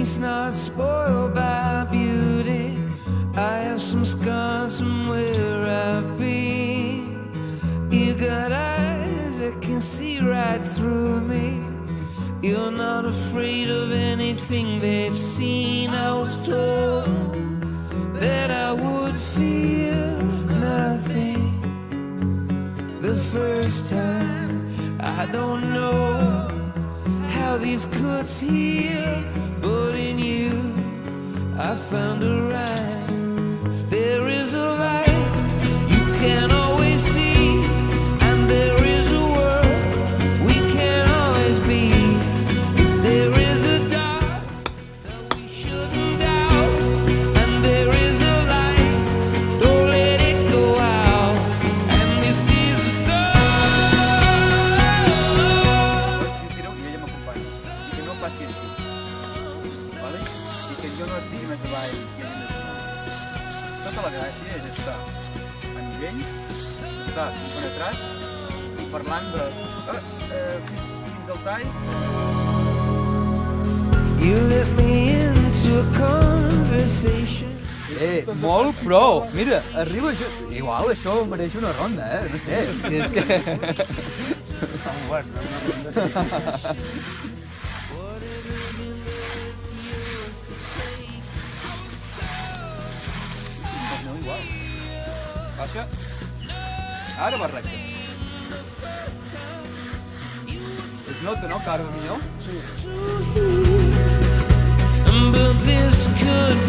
face not spoiled by beauty. I have some scars from where I've been. You got eyes that can see right through me. You're not afraid of anything they've seen. I was told that I would feel nothing the first time. I don't know how these cuts heal, but in you I found a rhyme. If there is a light you can't always see, and there is a world we can't always be. If there is a dark that we shouldn't doubt, and there is a light, don't let it go out. And this is a song. Tireu i ella m'acompanya. I que no passi així. Vale? I que jo no estigui més avall i ella més amunt. Tota la gràcia és estar a nivell, estar compenetrats i parlant de... fins al tall. You let me into a conversation. Molt prou. Mira, arriba jo... Igual això mereix una ronda, no sé. És que... Està molt guai, una ronda. No, igual. Baixa. Ara va recte. Es nota, no, que ara va millor? But this could